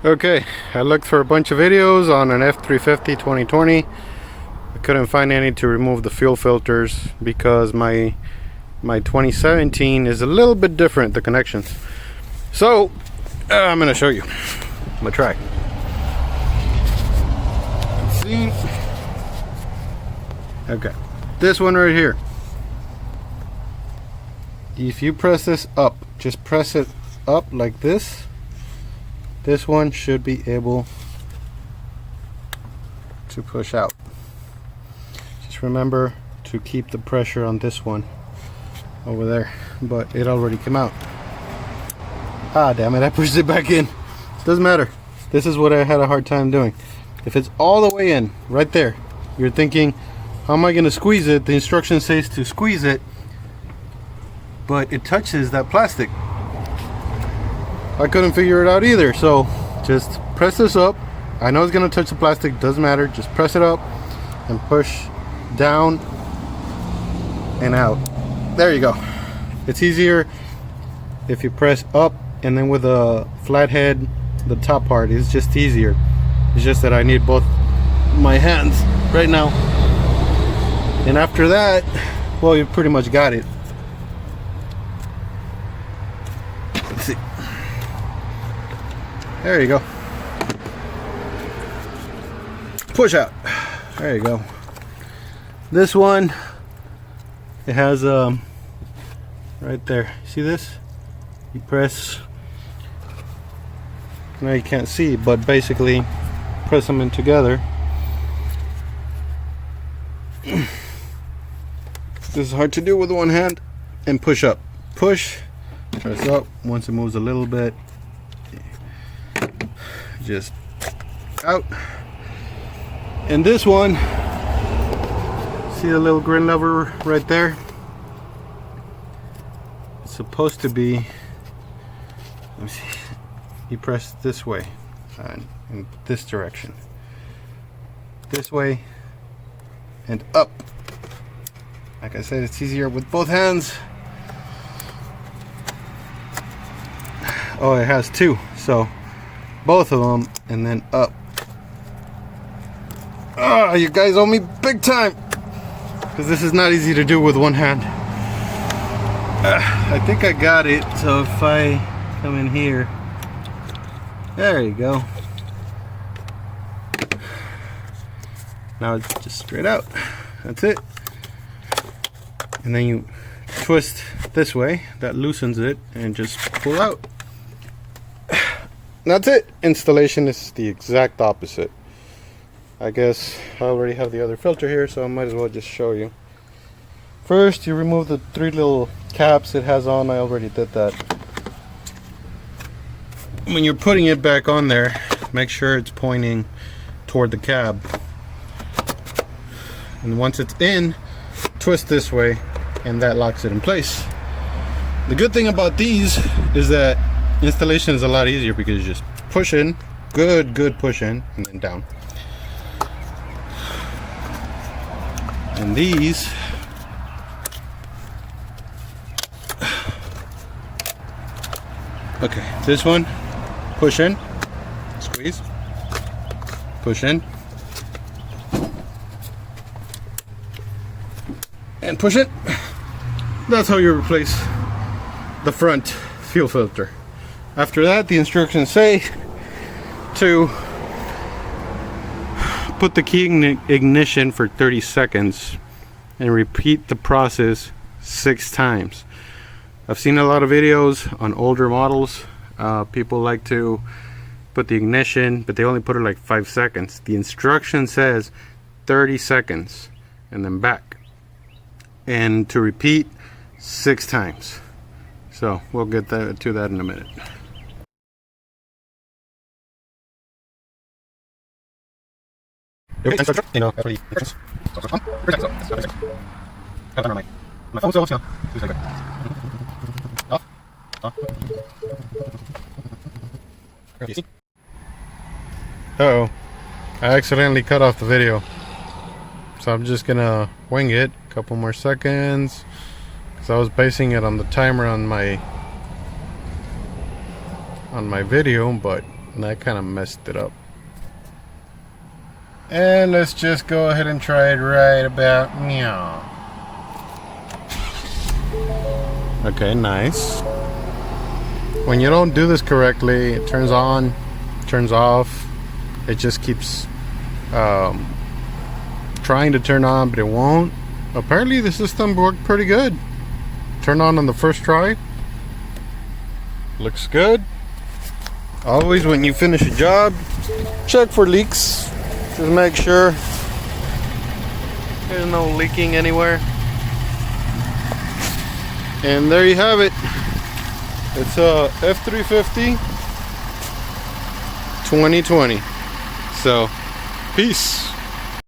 Okay, I looked for a bunch of videos on an F350 2020. I couldn't find any to remove the fuel filters because my 2017 is a little bit different, the connections. So I'm gonna show you. I'm gonna try. Let's see. Okay, this one right here. If you press this up, just press it up like this. This one should be able to push out. Just remember to keep the pressure on this one over there, but it already came out. Ah, damn it, I pushed it back in. Doesn't matter. This is what I had a hard time doing. If it's all the way in, right there, you're thinking, how am I gonna squeeze it? The instruction says to squeeze it, but it touches that plastic. I couldn't figure it out either, so just press this up. I know it's gonna touch the plastic, doesn't matter. Just press it up and push down and out. There you go. It's easier if you press up, and then with a flat head, the top part is just easier. It's just that I need both my hands right now. And after that, well, you pretty much got it. Let's see. There you go. Push out. There you go. This one, it has right there. See this? You press. Now you can't see, but basically press them in together. This is hard to do with one hand. And push up. Push. Press up. Once it moves a little bit, just out. And this one, see the little green lever right there? It's supposed to be, let me see, you press this way in this direction, this way and up. Like I said, it's easier with both hands. Oh, it has two, so both of them, and then up. Ah, you guys owe me big time, because this is not easy to do with one hand. I think I got it. So if I come in here, there you go. Now it's just straight out. That's it. And then you twist this way, that loosens it, and just pull out. That's it. Installation is the exact opposite. I guess I already have the other filter here, so I might as well just show you. First, you remove the three little caps it has on. I already did that. When you're putting it back on there, make sure it's pointing toward the cab. And once it's in, twist this way, and that locks it in place. The good thing about these is that installation is a lot easier, because you just push in, good push in, and then down. And these, okay, this one, push in, squeeze, push in, and push it. That's how you replace the front fuel filter. After that, the instructions say to put the key in ignition for 30 seconds and repeat the process 6 times. I've seen a lot of videos on older models. People like to put the ignition, but they only put it like 5 seconds. The instruction says 30 seconds and then back, and to repeat 6 times. So we'll get to that in a minute. Okay, you know, actually, my phone's off now. Uh-oh, I accidentally cut off the video, so I'm just gonna wing it a couple more seconds, because I was basing it on the timer on my video, but And that kind of messed it up. And let's just go ahead and try it right about now. Okay, nice. When you don't do this correctly, it turns on, turns off. It just keeps trying to turn on, but it won't. Apparently the system worked pretty good. Turn on the first try. Looks good. Always when you finish a job, check for leaks. Just make sure there's no leaking anywhere. And there you have it. It's a F350 2020. So, peace.